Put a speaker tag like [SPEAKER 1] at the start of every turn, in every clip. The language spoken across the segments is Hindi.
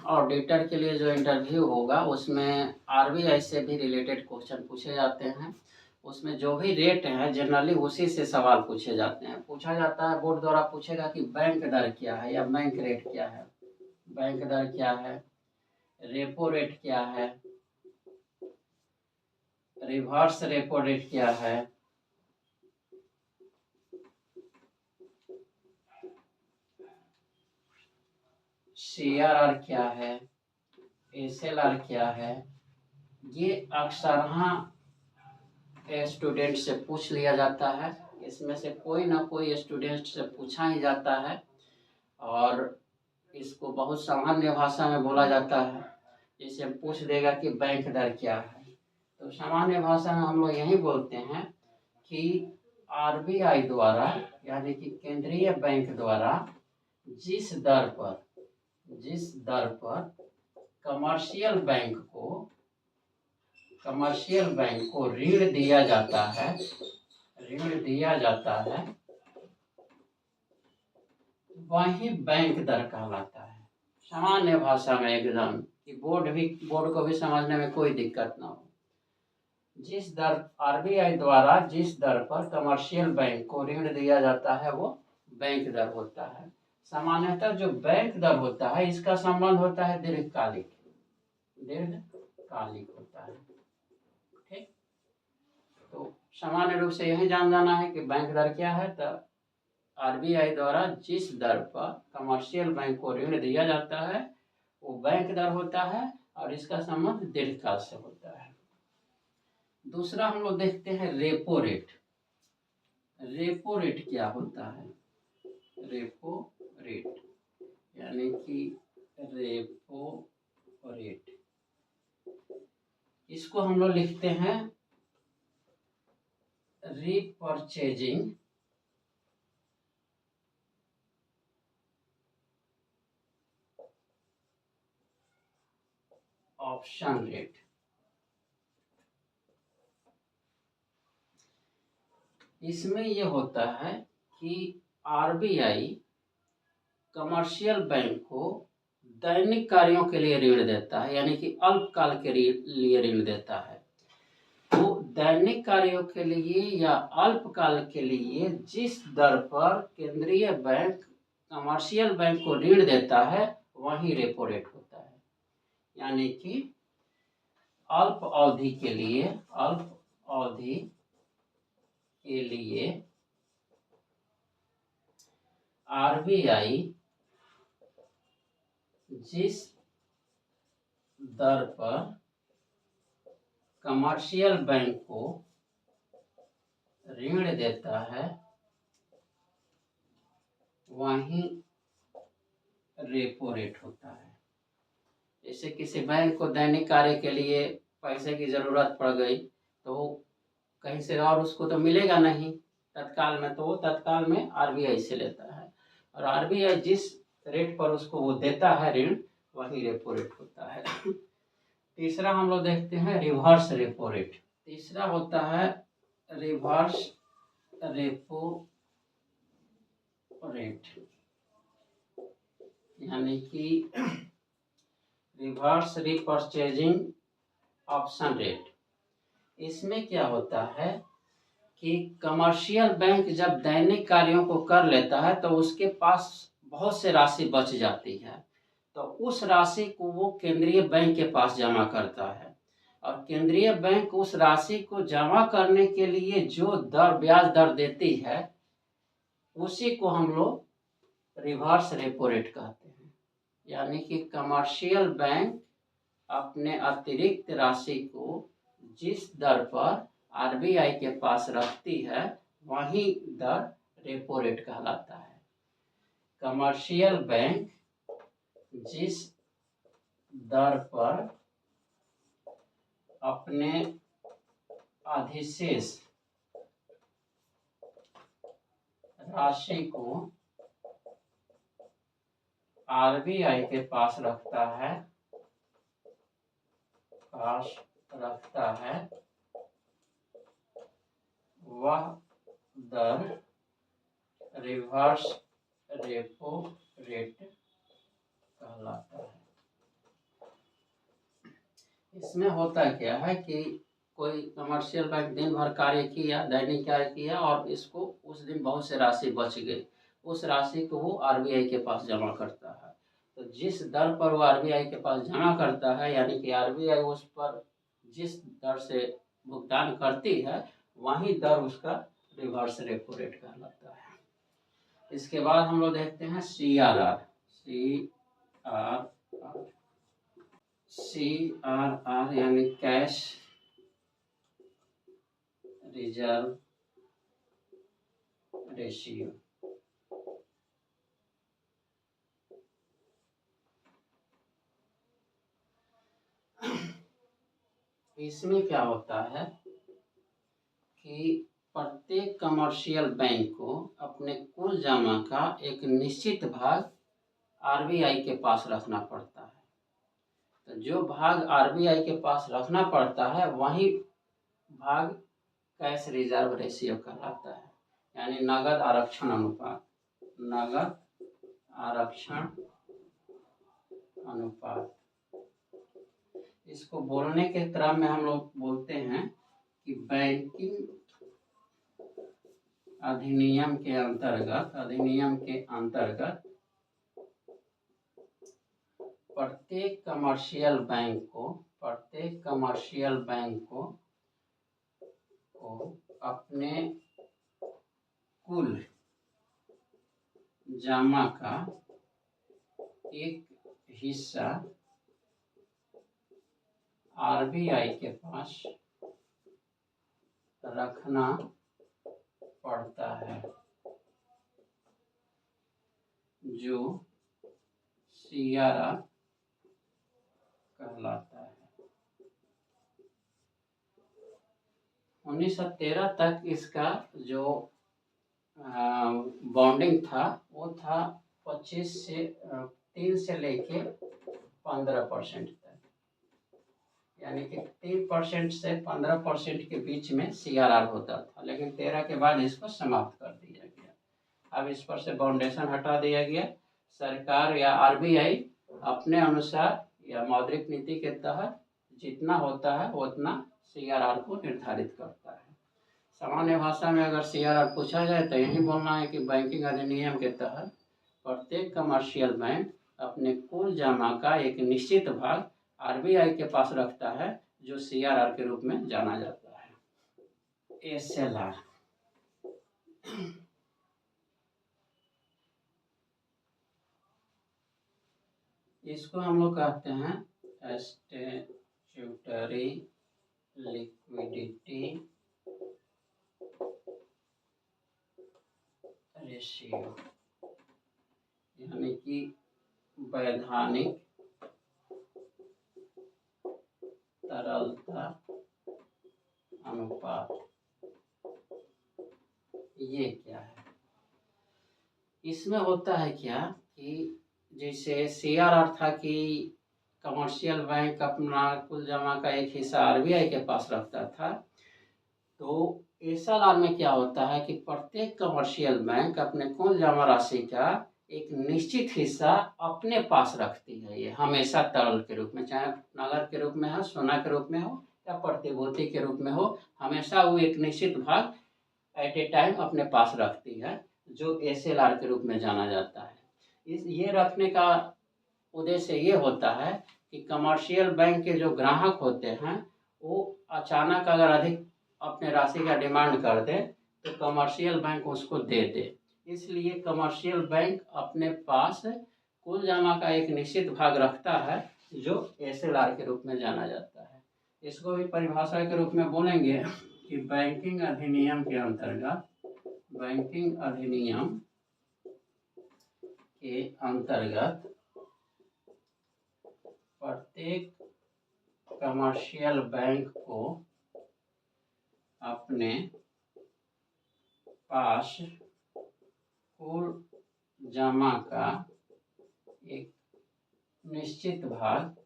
[SPEAKER 1] ऑडिटर के लिए जो इंटरव्यू होगा उसमें आरबीआई से भी रिलेटेड क्वेश्चन पूछे जाते हैं। उसमें जो भी रेट है जनरली उसी से सवाल पूछे जाते हैं। पूछा जाता है, बोर्ड द्वारा पूछेगा कि बैंक दर क्या है या बैंक रेट क्या है। बैंक दर क्या है, रेपो रेट क्या है, रिवर्स रेपो रेट क्या है, सीआरआर क्या है, एसएलआर क्या है। ये अक्सर स्टूडेंट से पूछ लिया जाता है। इसमें से कोई ना कोई स्टूडेंट से पूछा ही जाता है और इसको बहुत सामान्य भाषा में बोला जाता है। जैसे पूछ देगा कि बैंक दर क्या है, तो सामान्य भाषा में हम लोग यही बोलते हैं कि आरबीआई द्वारा यानी कि केंद्रीय बैंक द्वारा जिस दर पर कमर्शियल बैंक को ऋण दिया जाता है वही बैंक दर कहलाता है। सामान्य भाषा में एकदम कि बोर्ड को भी समझने में कोई दिक्कत ना हो। आरबीआई द्वारा जिस दर पर कमर्शियल बैंक को ऋण दिया जाता है वो बैंक दर होता है। सामान्यतः जो बैंक दर होता है इसका संबंध होता है दीर्घकालिक होता है। ठीक, तो सामान्य रूप से यही जान जाना है कि बैंक दर क्या है। तो आरबीआई द्वारा जिस दर पर कमर्शियल बैंक को ऋण दिया जाता है वो बैंक दर होता है और इसका संबंध दीर्घकाल से होता है। दूसरा हम लोग देखते हैं रेपो रेट। रेपो रेट क्या होता है? रेपो रेट यानी कि रेपो रेट, इसको हम लोग लिखते हैं रीपर्चेजिंग ऑप्शन रेट। इसमें यह होता है कि आरबीआई कमर्शियल बैंक को दैनिक कार्यों के लिए ऋण देता है, यानी कि अल्पकाल के लिए ऋण देता है। तो दैनिक कार्यों के लिए या अल्पकाल के लिए जिस दर पर केंद्रीय बैंक कमर्शियल बैंक को ऋण देता है वही रेपो रेट होता है। यानी कि अल्प अवधि के लिए आरबीआई जिस दर पर कमर्शियल बैंक को ऋण देता है वही रेपो रेट होता है। जैसे किसी बैंक को दैनिक कार्य के लिए पैसे की जरूरत पड़ गई तो कहीं से और उसको तो मिलेगा नहीं तत्काल में, तो वो तत्काल में आरबीआई से लेता है और आरबीआई जिस रेट पर उसको वो देता है ऋण वही रेपो रेट होता है। तीसरा हम लोग देखते हैं रिवर्स रेपो रेट। तीसरा होता है रिवर्स रेपो रेट यानी कि रिवर्स रीपर्चेजिंग ऑप्शन रेट। इसमें क्या होता है कि कमर्शियल बैंक जब दैनिक कार्यों को कर लेता है तो उसके पास बहुत से राशि बच जाती है, तो उस राशि को वो केंद्रीय बैंक के पास जमा करता है और केंद्रीय बैंक उस राशि को जमा करने के लिए जो ब्याज दर देती है उसी को हम लोग रिवर्स रेपो रेट कहते हैं। यानी कि कमर्शियल बैंक अपने अतिरिक्त राशि को जिस दर पर आरबीआई के पास रखती है वही दर रेपो रेट कहलाता है। कमर्शियल बैंक जिस दर पर अपने अधिशेष राशि को आरबीआई के पास रखता है वह दर रिवर्स रेपो रेट कहलाता है। इसमें होता क्या है कि कोई कमर्शियल बैंक दिन भर कार्य किया, दैनिक कार्य किया और इसको उस दिन बहुत से राशि बच गई, उस राशि को वो आरबीआई के पास जमा करता है। तो जिस दर पर वो आरबीआई के पास जमा करता है, यानी कि आरबीआई उस पर जिस दर से भुगतान करती है, वही दर उसका रिवर्स रेपो रेट कहलाता है। इसके बाद हम लोग देखते हैं CRR। CRR यानी कैश रिजर्व रेशियो। इसमें क्या होता है कि प्रत्येक कमर्शियल बैंक को अपने कुल जमा का एक निश्चित भाग आरबीआई के पास रखना पड़ता है। तो जो भाग आरबीआई के पास रखना पड़ता है वही भाग कैश रिजर्व रेशियो कहलाता है, यानी नगद आरक्षण अनुपात। नगद आरक्षण अनुपात। इसको बोलने के क्रम में हम लोग बोलते हैं कि बैंकिंग अधिनियम के अंतर्गत प्रत्येक कमर्शियल बैंक को अपने कुल जमा का एक हिस्सा आरबीआई के पास रखना पड़ता है, जो CRR कहलाता है। 1913 तक इसका जो बॉन्डिंग था वो था 3 से लेके 15% तक, यानी कि 3% से 15% के बीच में CRR होता था। लेकिन 13 के बाद इसको समाप्त कर दिया गया। अब इस पर से बाउंडेशन हटा दिया गया। सरकार या आरबीआई अपने अनुसार या मौद्रिक नीति के तहत जितना होता है उतना CRR को निर्धारित करता है। सामान्य भाषा में अगर CRR पूछा जाए तो यही बोलना है कि बैंकिंग अधिनियम के तहत प्रत्येक कमर्शियल बैंक अपने कुल जमा का एक निश्चित भाग आरबीआई के पास रखता है, जो CRR के रूप में जाना जाता है। SLR। इसको हम लोग कहते हैं स्टैट्यूटरी लिक्विडिटी रेशियो, यानी कि वैधानिक तरलता अनुपात। ये क्या है? इसमें होता है क्या कि जैसे CRR था कि कमर्शियल बैंक अपना कुल जमा का एक हिस्सा आरबीआई के पास रखता था, तो SLR में क्या होता है कि प्रत्येक कमर्शियल बैंक अपने कुल जमा राशि का एक निश्चित हिस्सा अपने पास रखती है। ये हमेशा तरल के रूप में, चाहे नगद के रूप में हो, सोना के रूप में हो या प्रतिभूति के रूप में हो, हमेशा वो एक निश्चित भाग एट ए टाइम अपने पास रखती है, जो SLR के रूप में जाना जाता है। ये रखने का उद्देश्य ये होता है कि कमर्शियल बैंक के जो ग्राहक होते हैं वो अचानक अगर अधिक अपने राशि का डिमांड कर दे तो कमर्शियल बैंक उसको दे दे। इसलिए कमर्शियल बैंक अपने पास कुल जमा का एक निश्चित भाग रखता है, जो SLR के रूप में जाना जाता है। इसको भी परिभाषा के रूप में बोलेंगे कि बैंकिंग अधिनियम के अंतर्गत प्रत्येक कमर्शियल बैंक को अपने पास कुल जमा का एक निश्चित भाग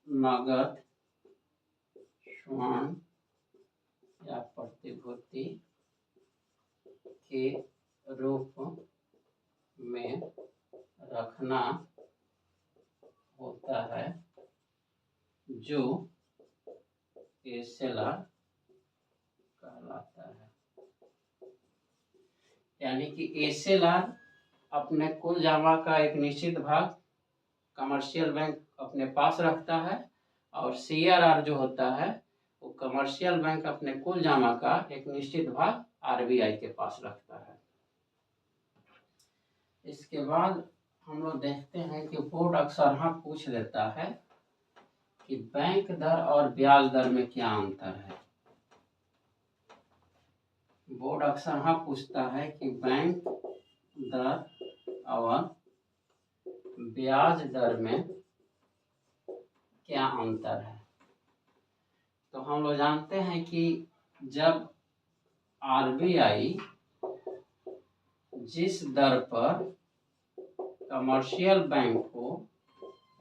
[SPEAKER 1] नगद, स्वर्ण या प्रतिभूति के रूप में रखना जो एसएलआर कहलाता है। यानी कि एसएलआर अपने कुल जमा का एक निश्चित भाग कमर्शियल बैंक अपने पास रखता है, और सीआरआर जो होता है वो कमर्शियल बैंक अपने कुल जमा का एक निश्चित भाग आरबीआई के पास रखता है। इसके बाद हम लोग देखते हैं कि बोर्ड अक्सर हाँ पूछ लेता है कि बैंक दर और ब्याज दर में क्या अंतर है। बोर्ड अक्सर हाँ पूछता है कि बैंक दर और ब्याज दर में क्या अंतर है। तो हम लोग जानते हैं कि जब आरबीआई जिस दर पर कमर्शियल बैंक को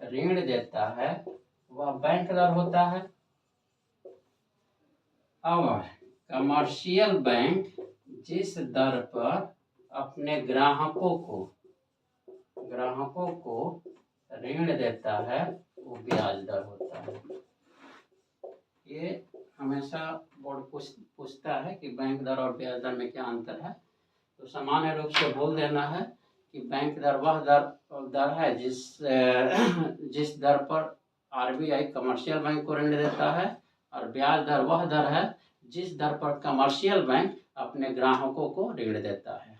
[SPEAKER 1] ऋण देता है वह बैंक दर होता है, और कमर्शियल बैंक जिस दर पर अपने ग्राहकों को ऋण देता है वो ब्याज दर होता है। ये हमेशा बोर्ड पूछता है कि बैंक दर और ब्याज दर में क्या अंतर है। तो सामान्य रूप से बोल देना है कि बैंक दर वह दर है जिस दर पर आरबीआई कमर्शियल बैंक को ऋण देता है, और ब्याज दर वह दर है जिस दर पर कमर्शियल बैंक अपने ग्राहकों को ऋण देता है।